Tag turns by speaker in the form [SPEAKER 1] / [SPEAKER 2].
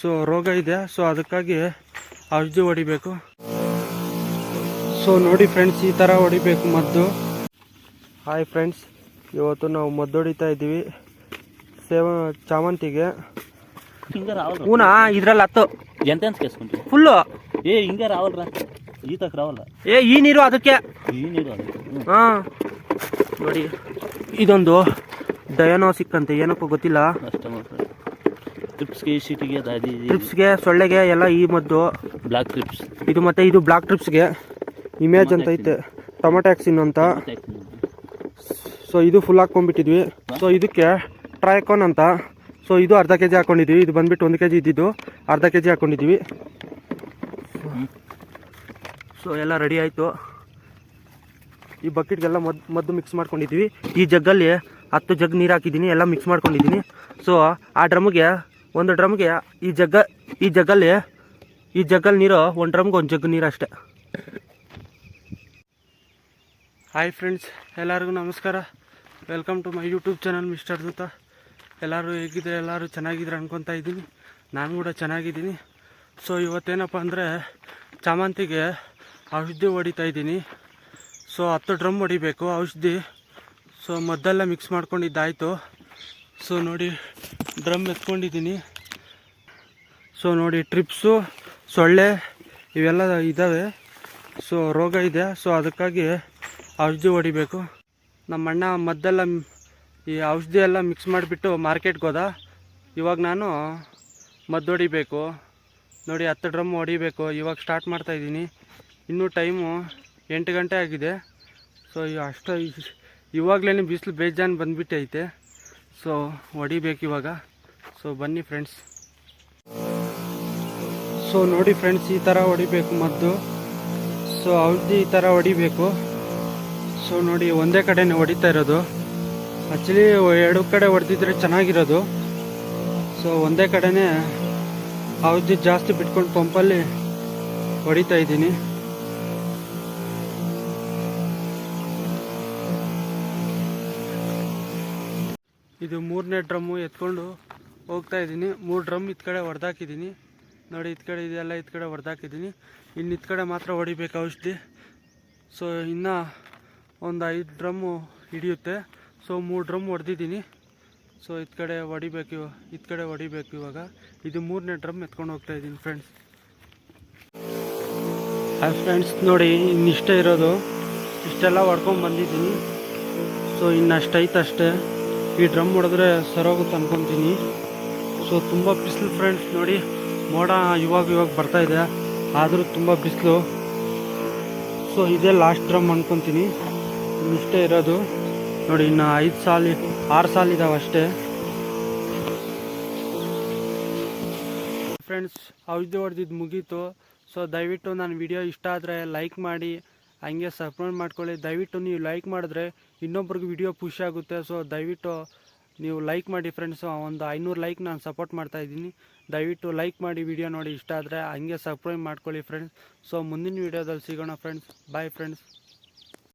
[SPEAKER 1] So ರೋಗ ಇದೆ. So ಅದಕ್ಕಾಗಿ ಔಷಧಿ ಹೊಡಿಬೇಕು. ಸೊ ನೋಡಿ ಫ್ರೆಂಡ್ಸ್, ಈ ಥರ ಹೊಡಿಬೇಕು ಮದ್ದು. ಹಾಯ್ ಫ್ರೆಂಡ್ಸ್, ಇವತ್ತು ನಾವು ಮದ್ದು ಹೊಡಿತಾ ಇದ್ದೀವಿ ಚಾಮಂತಿಗೆ. ಹೂನಾ ಇದ್ರಲ್ಲಿ ಹತ್ತು ಫುಲ್ಲು
[SPEAKER 2] ಹಿಂಗೆ ರಾವಲ್ರ ಈ ತಕ್ಕ ರಾವಲ್ಲ.
[SPEAKER 1] ಈ ನೀರು ಅದಕ್ಕೆ ಹಾಂ ನೋಡಿ, ಇದೊಂದು ಡಯಾನೋಸಿಕ್ ಅಂತ ಏನಕ್ಕೂ ಗೊತ್ತಿಲ್ಲ. ಟ್ರಿಪ್ಸ್ಗೆ ಸೊಳ್ಳೆಗೆ ಎಲ್ಲ ಈ ಮದ್ದು.
[SPEAKER 2] ಬ್ಲಾಕ್ ಟ್ರಿಪ್ಸ್
[SPEAKER 1] ಇದು, ಮತ್ತೆ ಇದು ಬ್ಲಾಕ್ ಟ್ರಿಪ್ಸ್ಗೆ ಇಮೇಜ್ ಅಂತ ಐತೆ, ಟೊಮೆಟೊಕ್ಸಿನ್ ಅಂತ. ಸೊ ಇದು ಫುಲ್ ಹಾಕ್ಕೊಂಡ್ಬಿಟ್ಟಿದ್ವಿ. ಸೊ ಇದಕ್ಕೆ ಟ್ರೈಕೋನ್ ಅಂತ. ಸೊ ಇದು ಅರ್ಧ kg ಹಾಕೊಂಡಿದ್ವಿ. ಇದು ಬಂದ್ಬಿಟ್ಟು 1 kg ಇದ್ದಿದ್ದು ಅರ್ಧ kg ಹಾಕೊಂಡಿದ್ವಿ. ಸೊ ಎಲ್ಲ ರೆಡಿ ಆಯಿತು. ಈ ಬಕೆಟ್ಗೆಲ್ಲ ಮದ್ದು ಮಿಕ್ಸ್ ಮಾಡ್ಕೊಂಡಿದ್ವಿ. ಈ ಜಗ್ಗಲ್ಲಿ 10 ಜಗ್ ನೀರು ಹಾಕಿದ್ದೀನಿ, ಎಲ್ಲ ಮಿಕ್ಸ್ ಮಾಡ್ಕೊಂಡಿದ್ದೀನಿ. ಸೊ ಆ ಡ್ರಮ್ಗೆ, ಒಂದು ಡ್ರಮ್ಗೆ ಈ ಜಗ್ಗಲ್ಲಿ ನೀರು, ಒಂದು ಡ್ರಮ್ಗೆ 1 ಜಗ್ ನೀರು ಅಷ್ಟೇ. ಹಾಯ್ ಫ್ರೆಂಡ್ಸ್, ಎಲ್ಲರಿಗೂ ನಮಸ್ಕಾರ. Welcome to my YouTube channel mister Dootha. ಎಲ್ಲರೂ ಹೇಗಿದ್ರೆ, ಎಲ್ಲರೂ ಚೆನ್ನಾಗಿದ್ರೆ ಅನ್ಕೊತಾ ಇದ್ದೀನಿ. ನಾನು ಕೂಡ ಚೆನ್ನಾಗಿದ್ದೀನಿ. ಸೊ ಇವತ್ತೇನಪ್ಪ ಅಂದರೆ ಚಾಮಂತಿಗೆ ಔಷಧಿ ಹೊಡಿತಾ ಇದ್ದೀನಿ. ಸೊ 10 ಡ್ರಮ್ ಹೊಡಿಬೇಕು ಔಷಧಿ. ಸೊ ಮದ್ದೆಲ್ಲ ಮಿಕ್ಸ್ ಮಾಡ್ಕೊಂಡಿದ್ದಾಯಿತು. ಸೊ ನೋಡಿ, ಡ್ರಮ್ ಎತ್ಕೊಂಡಿದ್ದೀನಿ. ಸೊ ನೋಡಿ, ಟ್ರಿಪ್ಸು, ಸೊಳ್ಳೆ ಇವೆಲ್ಲ ಇದ್ದಾವೆ. ಸೊ ರೋಗ ಇದೆ. ಸೊ ಅದಕ್ಕಾಗಿ ಔಷಧಿ ಹೊಡಿಬೇಕು. ನಮ್ಮ ಅಣ್ಣ ಮದ್ದೆಲ್ಲ, ಈ ಔಷಧಿ ಎಲ್ಲ ಮಿಕ್ಸ್ ಮಾಡಿಬಿಟ್ಟು ಮಾರ್ಕೆಟ್ಗೆ ಹೋದ. ಇವಾಗ ನಾನು ಮದ್ದು ಹೊಡಿಬೇಕು ನೋಡಿ. 10 ಡ್ರಮ್ ಹೊಡಿಬೇಕು. ಇವಾಗ ಸ್ಟಾರ್ಟ್ ಮಾಡ್ತಾಯಿದ್ದೀನಿ. ಇನ್ನೂ ಟೈಮು 8 ಗಂಟೆ ಆಗಿದೆ. ಸೊ ಅಷ್ಟು ಇವಾಗಲೇ ಬಿಸಿಲು ಬೇಜಾನ್ ಬಂದುಬಿಟ್ಟೈತೆ. ಸೊ ಹೊಡಿಬೇಕು ಇವಾಗ. ಸೊ ಬನ್ನಿ ಫ್ರೆಂಡ್ಸ್. ಸೊ ನೋಡಿ ಫ್ರೆಂಡ್ಸ್, ಈ ಥರ ಹೊಡಿಬೇಕು ಮದ್ದು. ಸೊ ಔಷಧಿ ಈ ಥರ ಹೊಡಿಬೇಕು. ಸೊ ನೋಡಿ, ಒಂದೇ ಕಡೆನೇ ಹೊಡಿತಾ ಇರೋದು. ಆ್ಯಕ್ಚುಲಿ 2 ಕಡೆ ಹೊಡೆದಿದ್ರೆ ಚೆನ್ನಾಗಿರೋದು. ಸೊ ಒಂದೇ ಕಡೆನೇ ಔಷಧಿ ಜಾಸ್ತಿ ಬಿಟ್ಕೊಂಡು ಪಂಪಲ್ಲಿ ಹೊಡಿತಾ ಇದ್ದೀನಿ. ಇದು 3ನೇ ಡ್ರಮ್ಮು ಎತ್ಕೊಂಡು ಹೋಗ್ತಾ ಇದ್ದೀನಿ. 3 ಡ್ರಮ್ ಇತ್ ಕಡೆ ಹೊಡೆದಾಕಿದ್ದೀನಿ ನೋಡಿ. ಇತ್ ಕಡೆ ಇದೆಲ್ಲ ಇತ್ ಕಡೆ ಹೊಡೆದಾಕಿದ್ದೀನಿ. ಇನ್ನು ಇತ್ ಕಡೆ ಮಾತ್ರ ಹೊಡಿಬೇಕು ಔಷಧಿ. ಸೊ ಇನ್ನು ಒಂದು 5 ಡ್ರಮ್ಮು ಹಿಡಿಯುತ್ತೆ. So 3 drum ಹೊಡೆದಿದ್ದೀನಿ. ಸೊ ಇತ್ ಕಡೆ ಹೊಡಿಬೇಕು ಇವಾಗ. ಇದು 3ನೇ ಡ್ರಮ್ ಎತ್ಕೊಂಡು ಹೋಗ್ತಾ ಇದ್ದೀನಿ ಫ್ರೆಂಡ್ಸ್. ಹಾಯ್ ಫ್ರೆಂಡ್ಸ್, ನೋಡಿ ಇನ್ನಿಷ್ಟೇ ಇರೋದು. ಇಷ್ಟೆಲ್ಲ ಹೊಡ್ಕೊಂಡು ಬಂದಿದ್ದೀನಿ. ಸೊ ಇನ್ನಷ್ಟೈತೆ ಅಷ್ಟೇ. ಈ ಡ್ರಮ್ ಹೊಡೆದ್ರೆ ಸರೋಗುತ್ತೆ ಅನ್ಕೊತೀನಿ. ಸೊ ತುಂಬ ಬಿಸಿಲು ಫ್ರೆಂಡ್ಸ್. ನೋಡಿ, ಮೋಡ ಇವಾಗ ಬರ್ತಾಯಿದೆ, ಆದರೂ ತುಂಬ ಬಿಸಿಲು. ಸೊ ಇದೇ ಲಾಸ್ಟ್ ಡ್ರಮ್ ಅನ್ಕೊತೀನಿ. ಇನ್ನಿಷ್ಟೇ ಇರೋದು ನೋಡಿ. ಇನ್ನು 6 ಸಾಲು ಇದಾವೆ ಅಷ್ಟೇ ಫ್ರೆಂಡ್ಸ್. ಔಷಧಿ ಹೊಡೆದಿದ್ದು ಮುಗೀತು. ಸೊ ದಯವಿಟ್ಟು ನನ್ನ ವಿಡಿಯೋ ಇಷ್ಟ ಆದರೆ ಲೈಕ್ ಮಾಡಿ, ಹಂಗೆ ಸಬ್ಸ್ಕ್ರೈಬ್ ಮಾಡ್ಕೊಳ್ಳಿ. ದಯವಿಟ್ಟು ನೀವು ಲೈಕ್ ಮಾಡಿದ್ರೆ ಇನ್ನೊಬ್ರಿಗೆ ವಿಡಿಯೋ ಪುಷ್ ಆಗುತ್ತೆ. ಸೊ ದಯವಿಟ್ಟು ನೀವು ಲೈಕ್ ಮಾಡಿ ಫ್ರೆಂಡ್ಸ್. ಒಂದು 500 ಲೈಕ್ ನಾನು ಸಪೋರ್ಟ್ ಮಾಡ್ತಾಯಿದ್ದೀನಿ. ದಯವಿಟ್ಟು ಲೈಕ್ ಮಾಡಿ, ವಿಡಿಯೋ ನೋಡಿ ಇಷ್ಟ ಆದರೆ ಹಂಗೆ ಸಬ್ಸ್ಕ್ರೈಬ್ ಮಾಡ್ಕೊಳ್ಳಿ ಫ್ರೆಂಡ್ಸ್. ಸೊ ಮುಂದಿನ ವಿಡಿಯೋದಲ್ಲಿ ಸಿಗೋಣ ಫ್ರೆಂಡ್ಸ್. Bye friends.